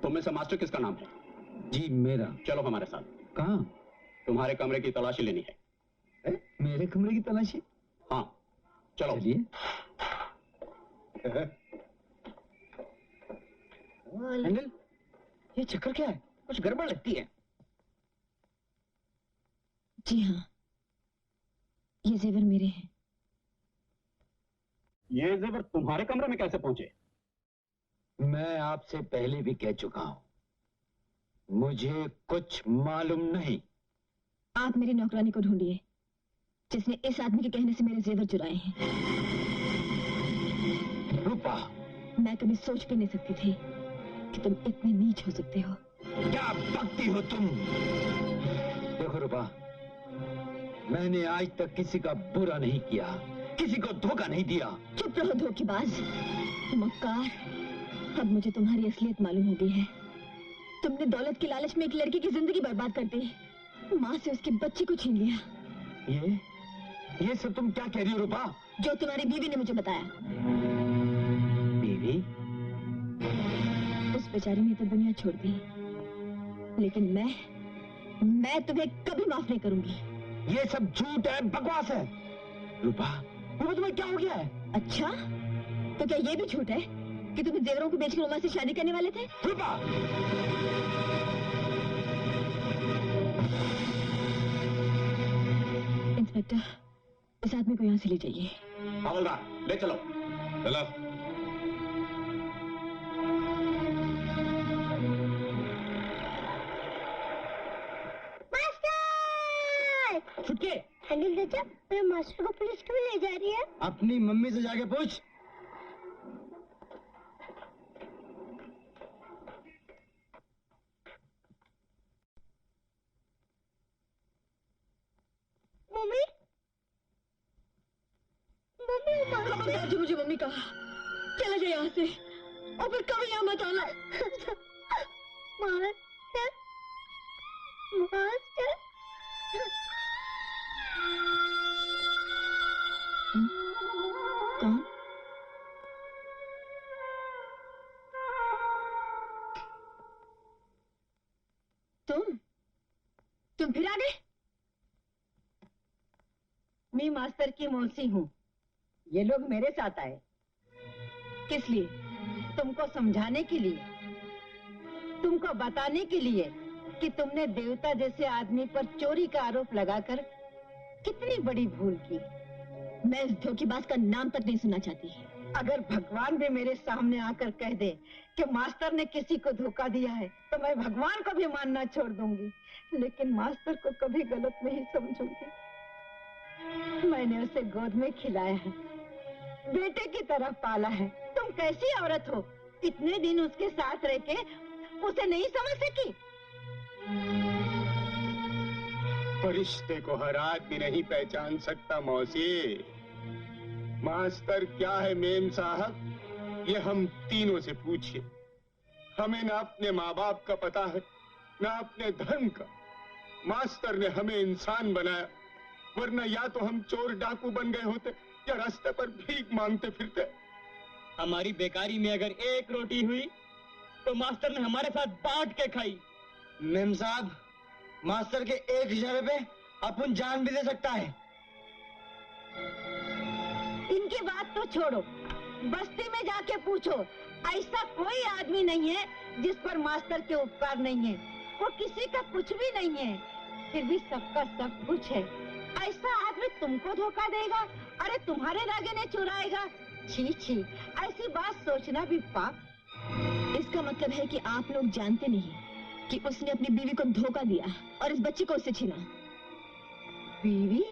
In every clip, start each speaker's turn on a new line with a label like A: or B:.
A: तुम में से मास्टर किसका नाम है?
B: जी मेरा।
A: चलो हमारे साथ।
B: कहाँ?
A: तुम्हारे कमरे की तलाशी लेनी है।
B: मेरे कमरे की तलाशी?
A: हाँ चलो।
B: चलिए।
C: अनिल, ये चक्कर क्या है? कुछ गड़बड़ लगती है।
D: जी हाँ, ये जेवर मेरे हैं।
A: ये जेवर तुम्हारे कमरे में कैसे पहुंचे?
B: मैं आपसे पहले भी कह चुका हूं, मुझे कुछ मालूम नहीं।
D: आप मेरी नौकरानी को ढूंढिए जिसने इस आदमी के कहने से मेरे जेवर चुराए हैं।
B: रूपा,
D: मैं कभी सोच भी नहीं सकती थी कि तुम इतने नीच हो सकते हो।
B: क्या बकती हो तुम? देखो रूपा, मैंने आज तक किसी का बुरा नहीं किया, किसी को धोखा नहीं दिया।
D: चुप रहो धोखेबाज, मक्कार। अब मुझे तुम्हारी असलियत मालूम हो गई है। तुमने दौलत की लालच में एक लड़की की जिंदगी बर्बाद कर दी, माँ से उसके बच्चे को छीन लिया।
B: ये सब तुम क्या कह रही हो रूपा?
D: जो तुम्हारी बीवी ने मुझे बताया।
B: बीवी?
D: उस बेचारी ने तो दुनिया छोड़ दी, लेकिन मैं तुम्हें कभी माफ नहीं करूंगी।
B: ये सब झूठ है, बकवास है। रूपा, तुम्हें क्या हो गया है?
D: अच्छा, तो क्या ये भी झूठ है कि तुम जेवरों को बेचकर उमा से शादी करने वाले थे?
B: रूपा!
D: इंस्पेक्टर, इस आदमी को यहाँ से ले जाइए।
A: हवलदार, ले चलो। चलो।
C: मास्टर! छुटके!
E: अनिल चाचा, मेरे मास्टर को पुलिस क्यों ले जा रही है?
B: अपनी मम्मी से जाके पूछ।
E: मम्मी,
D: खबरदार जो मुझे मम्मी कहा, चले जाए यहाँ से और फिर कभी यहाँ मत आना।
E: Master, master.
D: कौन? तुम फिर आ गए?
F: मैं मास्टर की मौसी हूँ। ये लोग मेरे साथ आए। किस लिए? तुमको समझाने के लिए, तुमको बताने के लिए कि तुमने देवता जैसे आदमी पर चोरी का आरोप लगाकर कितनी बड़ी भूल की।
D: मैं इस धोखेबाज का नाम तक नहीं सुनना चाहती।
F: अगर भगवान भी मेरे सामने आकर कह दे कि मास्टर ने किसी को धोखा दिया है, तो मैं भगवान को भी मानना छोड़ दूंगी, लेकिन मास्टर को कभी गलत नहीं समझूंगी। मैंने उसे गोद में खिलाया है, बेटे की तरह पाला है। तुम कैसी औरत हो, इतने दिन उसके साथ रह के उसे नहीं समझ सकी?
G: रिश्ते को हर आदमी नहीं पहचान सकता मौसी। मास्टर क्या है मेम साहब, ये हम तीनों से पूछिए। हमें ना अपने माँ बाप का पता है, ना अपने धर्म का। मास्टर ने हमें इंसान बनाया, वरना या तो हम चोर डाकू बन गए होते या रास्ते पर भीख मांगते फिरते।
C: हमारी बेकारी में अगर एक रोटी हुई तो मास्टर ने हमारे साथ बांट के खाई।
B: मेम साहब, मास्टर के एक इशारे पे अपन जान भी दे सकता है।
F: इनकी बात तो छोड़ो, बस्ती में जाके पूछो, ऐसा कोई आदमी नहीं है जिस पर मास्टर के उपकार नहीं है। वो किसी का कुछ भी नहीं है, फिर भी सबका सब कुछ है। ऐसा आदमी तुमको धोखा देगा? अरे तुम्हारे रागे ने चुराएगा? छी छी, ऐसी बात सोचना भी पाप।
D: इसका मतलब है कि आप लोग जानते नहीं कि उसने अपनी बीवी को धोखा दिया और इस बच्चे को उससे छीना।
F: बीवी?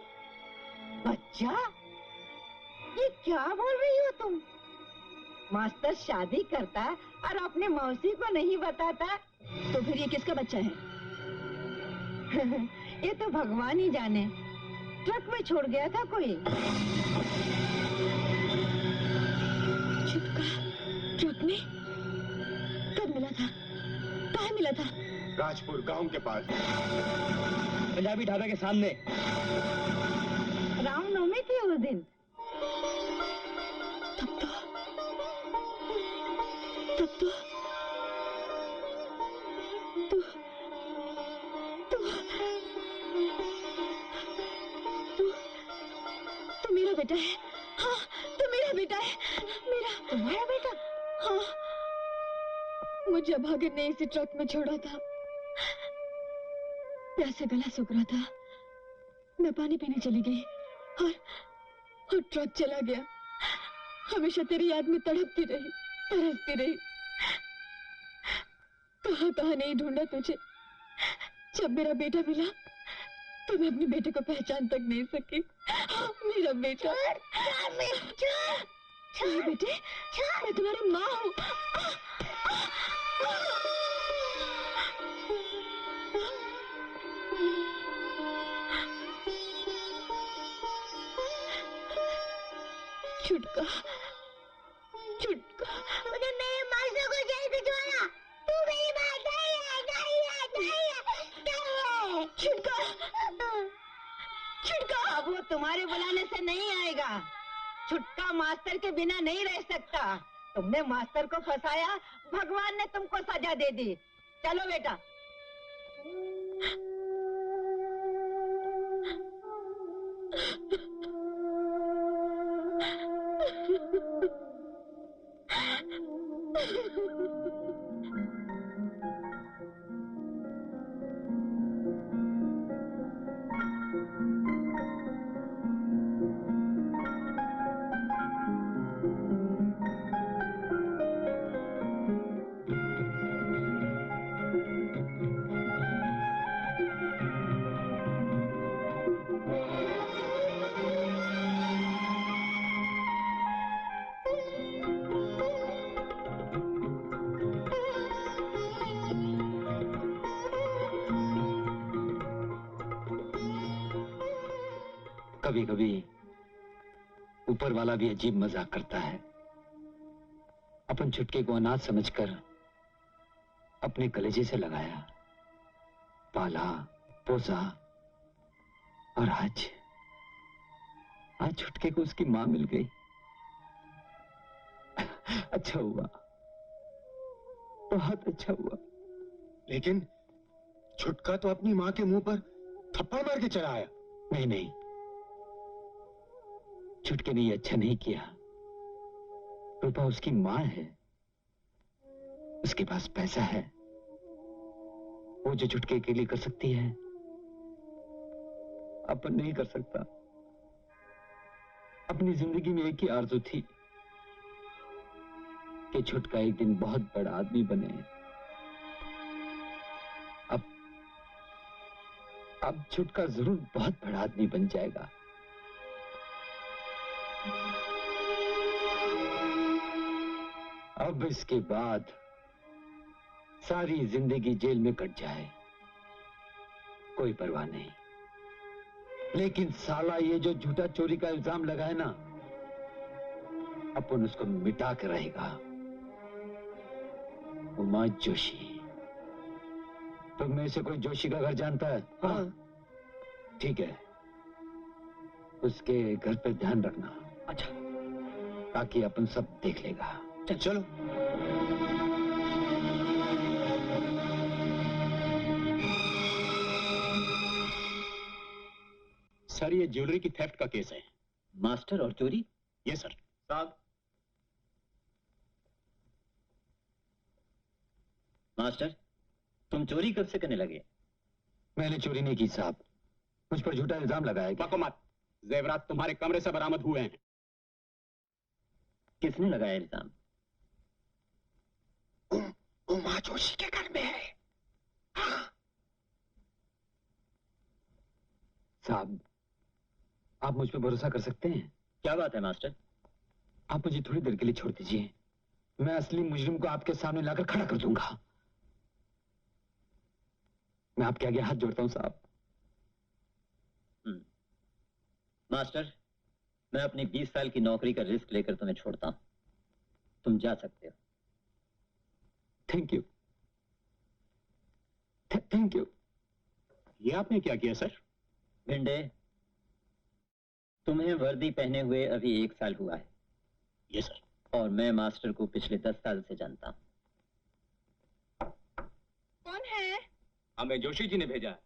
F: बच्चा? ये क्या बोल रही हो तुम? मास्टर शादी करता और अपने मौसी को नहीं बताता,
D: तो फिर ये किसका बच्चा है?
F: ये तो भगवान ही जाने। ट्रक में छोड़ गया था कोई।
D: छुटका ट्रक में? कब मिला था? कहाँ मिला था?
G: राजपुर गांव के पास,
C: पंजाबी ढाबे के सामने।
F: रामनवमी थी उस दिन।
D: तब तो बेटा है। हाँ, तो मेरा बेटा है। मेरा
F: तुम्हारा बेटा?
D: हाँ, मुझे भागन ने इसी ट्रक में छोड़ा था। प्यास से गला सूख रहा था। मैं पानी पीने चली गई और ट्रक चला गया। हमेशा तेरी याद में तड़पती रही, तरसती रही। कहाँ कहाँ नहीं ढूंढा तुझे। जब मेरा बेटा मिला तो मैं अपने बेटे को पहचान तक नहीं सकी। हाँ, मेरा बेटा। मेरे बेटे, मैं तुम्हारी माँ हूँ। छुटका, छुटका।
E: मुझे मेरे मास्टर को जेल भिजवाना। तू मेरी बात नहीं।
D: छुटका, छुटका।
F: अब वो तुम्हारे बुलाने से नहीं आएगा। छुटका मास्टर के बिना नहीं रह सकता। तुमने मास्टर को फंसाया, भगवान ने तुमको सजा दे दी। चलो बेटा।
B: कभी कभी ऊपर वाला भी अजीब मजाक करता है। अपन छुटके को अनाथ समझकर अपने कलेजे से लगाया, पाला, पोसा, और आज छुटके को उसकी मां मिल गई। अच्छा हुआ, बहुत अच्छा हुआ।
G: लेकिन छुटका तो अपनी माँ के मुंह पर थप्पड़ मार के चला आया।
B: नहीं नहीं, छुटके ने ये अच्छा नहीं किया। रूपा उसकी मां है, उसके पास पैसा है। वो जो छुटके के लिए कर सकती है, अपन नहीं कर सकता। अपनी जिंदगी में एक ही आरज़ू थी कि छुटका एक दिन बहुत बड़ा आदमी बने। अब छुटका जरूर बहुत बड़ा आदमी बन जाएगा। अब इसके बाद सारी जिंदगी जेल में कट जाए, कोई परवाह नहीं। लेकिन साला ये जो झूठा चोरी का इल्जाम लगा है ना, अपन उसको मिटा के रहेगा। उमा जोशी, तुम में से कोई जोशी का घर जानता है?
G: हाँ।
B: ठीक है, उसके घर पे ध्यान रखना।
C: अच्छा,
B: ताकि अपन सब देख लेगा।
G: चलो।
A: सर, ये ज्वेलरी की थेफ्ट का केस है।
C: मास्टर और चोरी?
A: ये सर।
G: साहब,
C: मास्टर, तुम चोरी कब से करने लगे?
B: मैंने चोरी नहीं की साहब, मुझ पर झूठा इल्जाम लगाया गया।
A: बको मत, जेवरात तुम्हारे कमरे से बरामद हुए हैं।
C: किसने लगाया इल्जाम?
G: उमा जोशी के घर में है। हाँ।
B: साहब, आप मुझ पर भरोसा कर सकते हैं।
C: क्या बात है मास्टर?
B: आप मुझे थोड़ी देर के लिए छोड़ दीजिए, मैं असली मुजरिम को आपके सामने लाकर खड़ा कर दूंगा। मैं आपके आगे हाथ जोड़ता हूं साहब।
C: मास्टर, मैं अपनी 20 साल की नौकरी का रिस्क लेकर तुम्हें छोड़ता हूं। तुम जा सकते हो।
B: Thank you, thank you.
A: ये आपने क्या किया सर?
C: भिंडे, तुम्हें वर्दी पहने हुए अभी 1 साल हुआ है।
A: ये सर।
C: और मैं मास्टर को पिछले 10 साल से जानता हूं।
F: कौन है?
B: हमें जोशी जी ने भेजा है।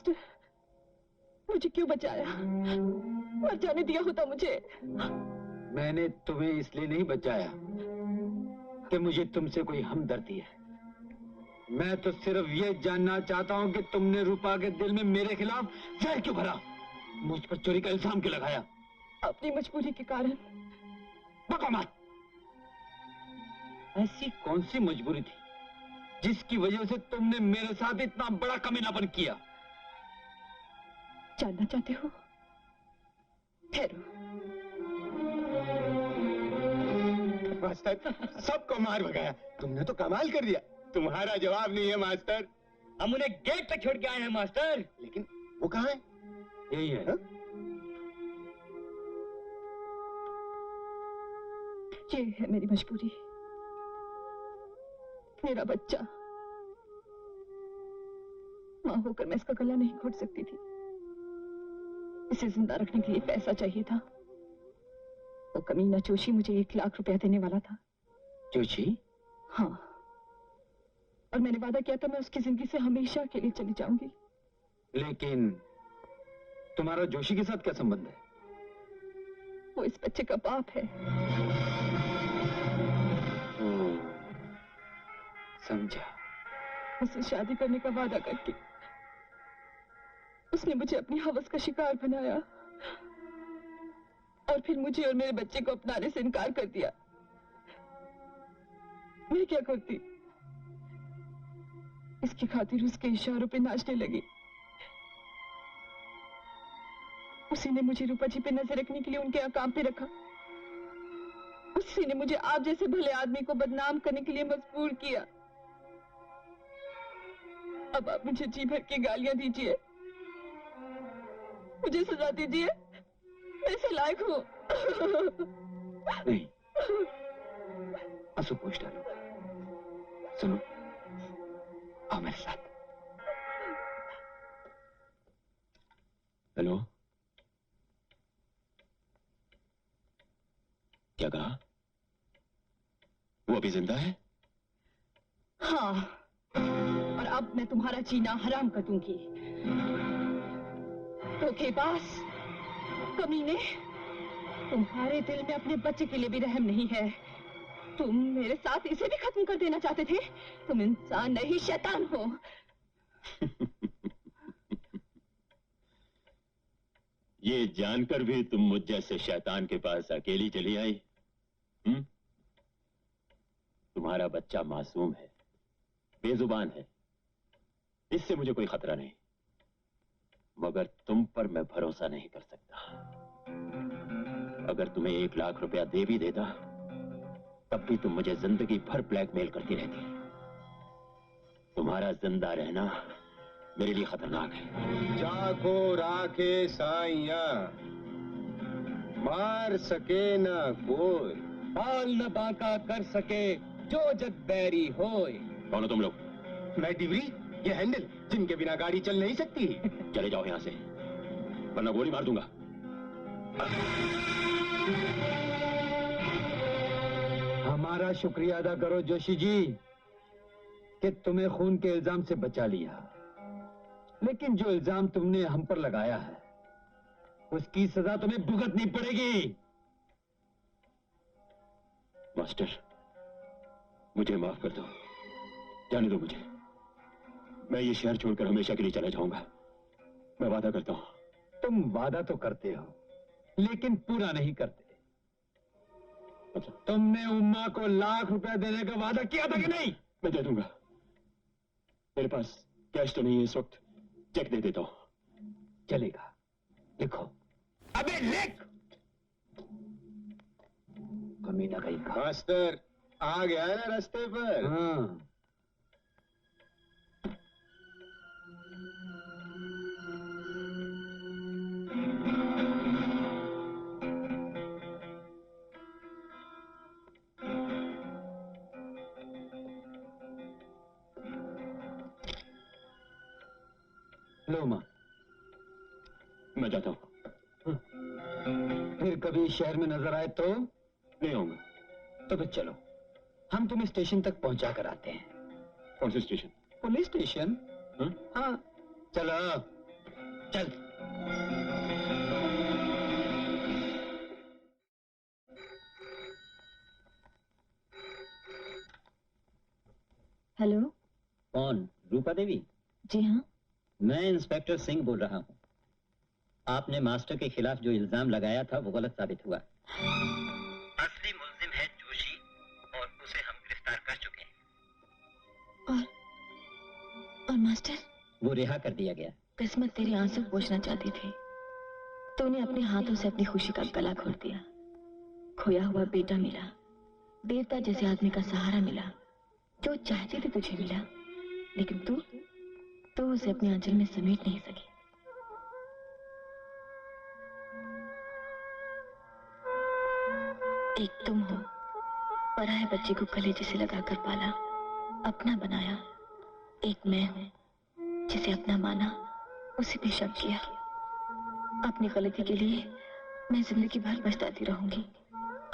D: मास्टर, मुझे क्यों बचाया? मर जाने दिया होता मुझे।
B: मैंने तुम्हें इसलिए नहीं बचाया कि मुझे तुमसे कोई हमदर्दी है। मैं तो सिर्फ ये जानना चाहता हूं कि तुमने रूपा के दिल में मेरे खिलाफ जहर क्यों भरा, मुझ पर चोरी का इल्जाम क्यों लगाया?
D: अपनी मजबूरी के कारण।
B: बको मत। ऐसी कौन सी मजबूरी थी जिसकी वजह से तुमने मेरे साथ इतना बड़ा कमीनापन किया?
D: जानना चाहते हो? ठहरो।
G: मास्टर, सबको मार भगाया। तुमने तो कमाल कर दिया। तुम्हारा जवाब नहीं है मास्टर।
C: हम उन्हें गेट तक छोड़ के आए हैं मास्टर।
G: लेकिन वो कहाँ है?
B: यही है।
G: हा?
D: ये है मेरी मजबूरी। मेरा बच्चा। मां होकर मैं इसका गला नहीं घोट सकती थी। इसे जिंदा रखने के लिए पैसा चाहिए था। वो कमीना जोशी मुझे 1 लाख रुपया देने वाला था।
B: जोशी?
D: हाँ, और मैंने वादा किया था मैं उसकी जिंदगी से हमेशा के लिए चली जाऊंगी।
B: लेकिन तुम्हारा जोशी के साथ क्या संबंध है?
D: वो इस बच्चे का बाप है।
B: समझा।
D: उससे शादी करने का वादा करके उसने मुझे अपनी हवस का शिकार बनाया और फिर मुझे और मेरे बच्चे को अपनाने से इनकार कर दिया। मैं क्या करती? इसकी खातिर उसके इशारों पे नाचने लगी। उसी ने मुझे रूपा जी पे नजर रखने के लिए उनके यहाँ काम पे रखा। उसी ने मुझे आप जैसे भले आदमी को बदनाम करने के लिए मजबूर किया। अब आप मुझे जी भर की गालियां दीजिए, मुझे सजा दीजिए। मैं इसे लायक हूँ।
B: नहीं, आंसू पोंछ डालो। सुनो, आओ मेरे साथ।
A: हेलो, क्या कहा? वो अभी जिंदा है?
D: हाँ, और अब मैं तुम्हारा जीना हराम कर दूंगी। धोखेबाज, कमीने, तुम्हारे दिल में अपने बच्चे के लिए भी रहम नहीं है। तुम मेरे साथ इसे भी खत्म कर देना चाहते थे। तुम इंसान नहीं, शैतान हो।
A: ये जानकर भी तुम मुझ जैसे शैतान के पास अकेली चली आई? तुम्हारा बच्चा मासूम है, बेजुबान है, इससे मुझे कोई खतरा नहीं, मगर तुम पर मैं भरोसा नहीं कर सकता। अगर तुम्हें 1 लाख रुपया दे भी देता तब भी तुम मुझे जिंदगी भर ब्लैकमेल करती रहती। तुम्हारा जिंदा रहना मेरे लिए खतरनाक है।
G: जाको राखे साइया, मार सके ना कोई,
B: बाल न बांका कर सके जो जग बैरी होए।
A: कौन हो तुम लोग?
G: मैं डिवरी, ये हैंडल, जिनके बिना गाड़ी चल नहीं सकती।
A: चले जाओ यहां से, वरना गोली मार दूंगा।
B: हमारा शुक्रिया अदा करो जोशी जी कि तुम्हें खून के इल्जाम से बचा लिया। लेकिन जो इल्जाम तुमने हम पर लगाया है उसकी सजा तुम्हें भुगतनी पड़ेगी।
A: मास्टर, मुझे माफ कर दो, जाने दो मुझे। मैं ये शहर छोड़कर हमेशा के लिए चला जाऊंगा, मैं वादा करता हूं।
B: तुम वादा तो करते हो लेकिन पूरा नहीं करते। तुमने उम्मा को 1 लाख रुपया देने का वादा किया था कि नहीं?
A: मैं दे दूंगा, मेरे पास कैश तो नहीं है इस वक्त, चेक दे देता हूं।
B: चलेगा, लिखो।
G: अबे लिख।
B: कमीना कहीं का।
G: मास्टर आ गया है ना रास्ते पर।
B: हाँ, लो मां,
A: मैं जाता हूं।
B: फिर कभी शहर में नजर आए तो?
A: नहीं आऊंगा।
B: तो फिर चलो, हम तुम्हें स्टेशन तक पहुंचा कर आते हैं।
A: कौन से स्टेशन?
B: Police station.
A: हाँ?
B: हाँ, चलो।
C: चल।
D: हेलो।
C: कौन? रूपा देवी?
D: जी हाँ।
C: मैं इंस्पेक्टर सिंह बोल रहा हूँ। आपने मास्टर के खिलाफ जो इल्जाम लगाया था वो गलत साबित हुआ। असली मुल्जिम है जोशी और उसे हम गिरफ्तार कर चुके हैं।
D: और मास्टर?
C: वो रिहा कर दिया गया।
D: किस्मत तेरे आंसू पोंछना चाहती थी। तूने अपने हाथों से अपनी खुशी का गला घोट दिया। खोया हुआ बेटा मिला, देवता जैसे आदमी का सहारा मिला, जो चाहती थी तुझे मिला, लेकिन तू उसे अपने आंचल में समेट नहीं सकी। एक तुम हो, पराये बच्चे को कलेजे से लगाकर पाला, अपना बनाया। एक मैं हूं, जिसे अपना माना, उसे भी शक किया। अपनी गलती के लिए मैं जिंदगी भर पछताती रहूंगी,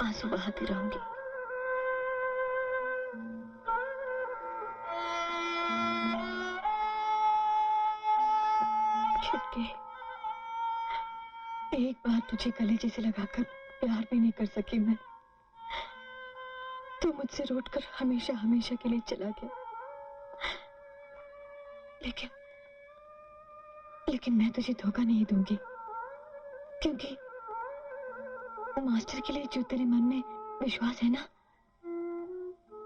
D: आंसू बहाती रहूंगी। छुटके, एक बार तुझे कलेजे से लगाकर प्यार भी नहीं कर सकी मैं। तू मुझसे रूठकर हमेशा हमेशा के लिए चला गया। लेकिन मैं तुझे धोखा नहीं दूंगी, क्योंकि मास्टर के लिए जो तेरे मन में विश्वास है ना,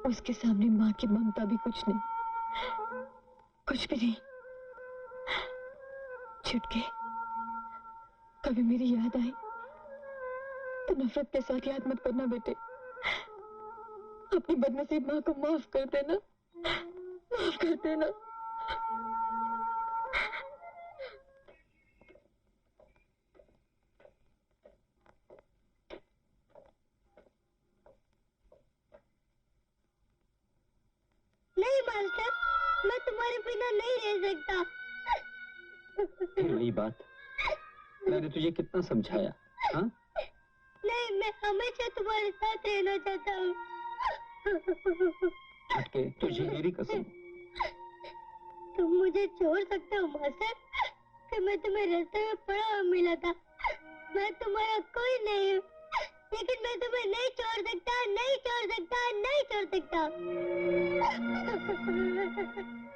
D: उसके सामने माँ की ममता भी कुछ नहीं, कुछ भी नहीं। छुटके, कभी मेरी याद आई तो नफरत के साथ याद मत करना बेटे। अपनी बदनसीब माँ को माफ कर देना, माफ कर देना।
E: नहीं मास्टर, मैं तुम्हारे बिना नहीं रह सकता।
B: फिर वही बात, मैंने तुझे कितना समझाया। हाँ?
E: नहीं, मैं हमेशा तुम्हारे साथ रहना चाहता हूँ।
B: छुटके, तुझे मेरी कसम।
E: तुम मुझे छोड़ सकते हो मास्टर? कि मैं तुम्हें रास्ते में पड़ा हुआ मिला था। मैं तुम्हारा कोई नहीं हूँ, लेकिन मैं तुम्हें नहीं छोड़ सकता, नहीं छोड़ सकता, नहीं छोड़ सकता।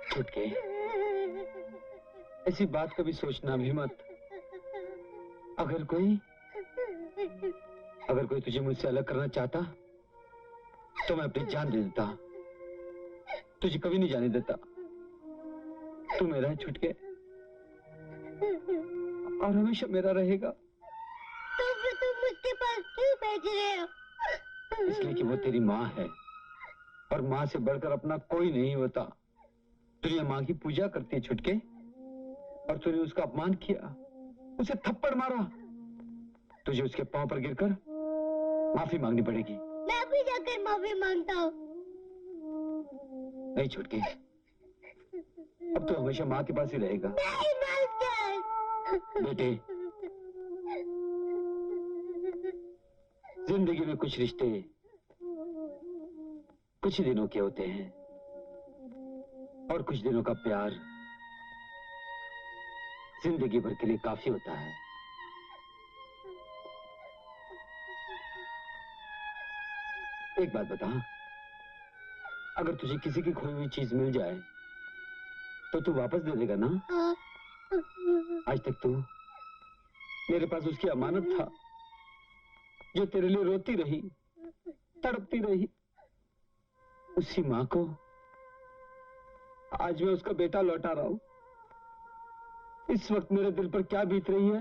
B: छुटके, ऐसी बात कभी सोचना भी मत। अगर कोई तुझे मुझसे अलग करना चाहता तो मैं अपनी जान दे देता। तुझे कभी नहीं जाने देता। तू मेरा है छुटके, और हमेशा मेरा रहेगा।
E: तो फिर तुम मुझके पास क्यों भेज रहे हो?
B: इसलिए कि वो तेरी माँ है, और माँ से बढ़कर अपना कोई नहीं होता। तुझे माँ की पूजा करती है छुटके, और तूने उसका अपमान किया, उसे थप्पड़ मारा। तुझे उसके पांव पर गिरकर माफी मांगनी पड़ेगी।
E: मैं भी जाकर माफी मांगता हूँ।
B: नहीं छुटके, अब तो हमेशा माँ के पास ही रहेगा।
E: नहीं मास्टर।
B: बेटे, जिंदगी में कुछ रिश्ते कुछ ही दिनों के होते हैं, और कुछ दिनों का प्यार जिंदगी भर के लिए काफी होता है। एक बात बता, अगर तुझे किसी की खोई हुई चीज मिल जाए तो तू वापस दे देगा ना? आज तक तू मेरे पास उसकी अमानत था, जो तेरे लिए रोती रही, तड़पती रही। उसी माँ को आज मैं उसका बेटा लौटा रहा हूं। इस वक्त मेरे दिल पर क्या बीत रही है,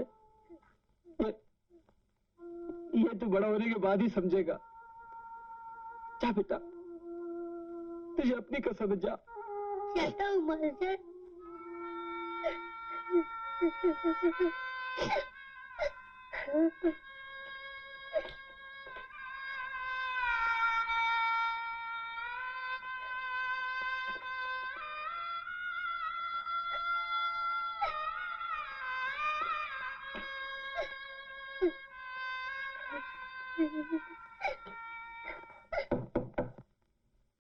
B: ये तू बड़ा होने के बाद ही समझेगा। जा बेटा, तुझे अपनी कसम है, जा।
E: जाता हूँ मास्टर।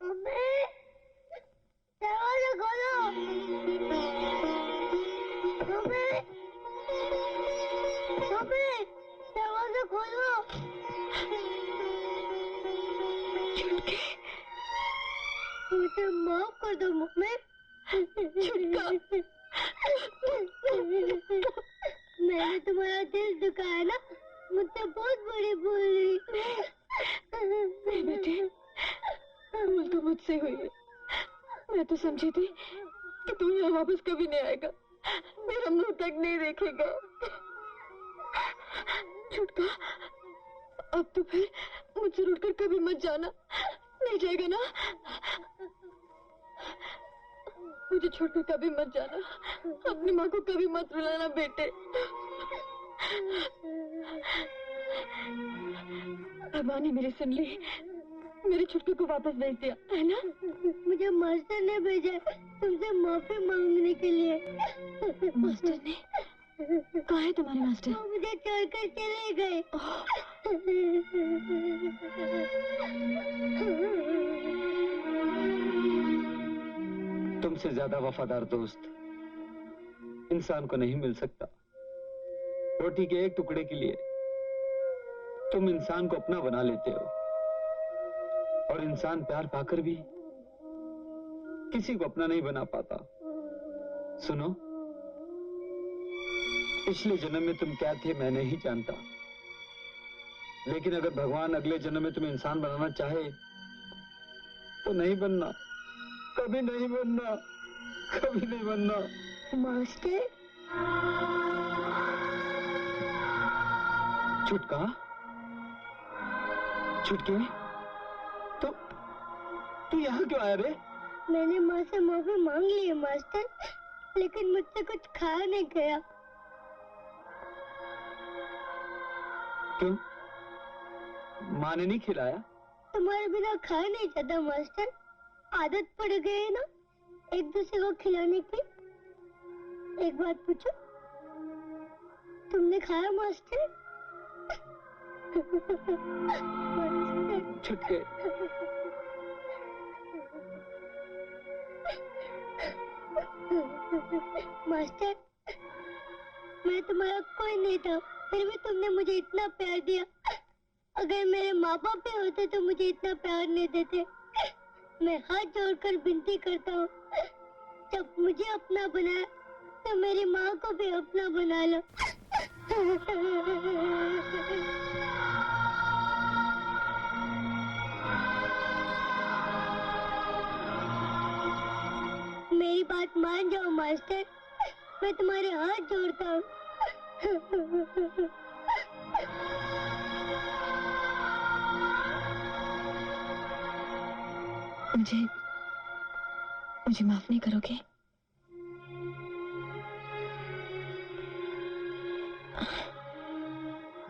E: मम्मी, दरवाजा खोलो। मम्मी, मुझे माफ कर दो मम्मी। मैंने तुम्हारा दिल दुखाया ना, मुझसे बहुत बड़ी भूल हुई।
D: बेटे, भूल तो मुझसे हुई है। मैं तो समझी थी कि तू यहाँ वापस कभी नहीं आएगा, मेरा मुंह तक नहीं देखेगा। छुटका, अब तो फिर मुझसे रूठकर कभी मत जाना, नहीं जाएगा ना? मुझे छोड़कर कभी मत जाना, अपनी माँ को कभी मत रुलाना बेटे। भगवान ने मेरी सुन ली, मेरे छुटके को वापस भेज दिया है ना?
E: मुझे मास्टर ने भेजा तुमसे माफी मांगने के लिए।
D: मास्टर ने? कहाँ है तुम्हारे मास्टर?
E: वो मुझे छोड़कर चले गए।
B: तुमसे ज्यादा वफादार दोस्त इंसान को नहीं मिल सकता। रोटी के एक टुकड़े के लिए तुम इंसान को अपना बना लेते हो, और इंसान प्यार पाकर भी किसी को अपना नहीं बना पाता। सुनो, पिछले जन्म में तुम क्या थे मैं नहीं जानता, लेकिन अगर भगवान अगले जन्म में तुम्हें इंसान बनाना चाहे तो नहीं बनना, कभी नहीं बनना, कभी नहीं बनना।
E: मास्टर,
B: छुटका, छुटके, तू यहाँ क्यों आया रे?
E: मैंने माँ से माफी मांग ली है मास्टर, लेकिन मुझसे कुछ खाया नहीं गया।
B: क्यों? माँ ने नहीं खिलाया?
E: तुम्हारे बिना खाया नहीं जाता मास्टर, आदत पड़ गई है ना एक दूसरे को खिलाने की। एक बात पूछो, तुमने खाया मास्टर?
B: छुटके,
E: मास्टर, मैं तुम्हारा कोई नहीं था, फिर भी तुमने मुझे इतना प्यार दिया। अगर मेरे माँ बाप भी होते तो मुझे इतना प्यार नहीं देते। मैं हाथ जोड़कर विनती करता हूँ, जब मुझे अपना बनाया तो मेरी माँ को भी अपना बना लो। मेरी बात मान जाओ मास्टर, मैं तुम्हारे हाथ जोड़ता हूँ।
D: मुझे माफ नहीं करोगे?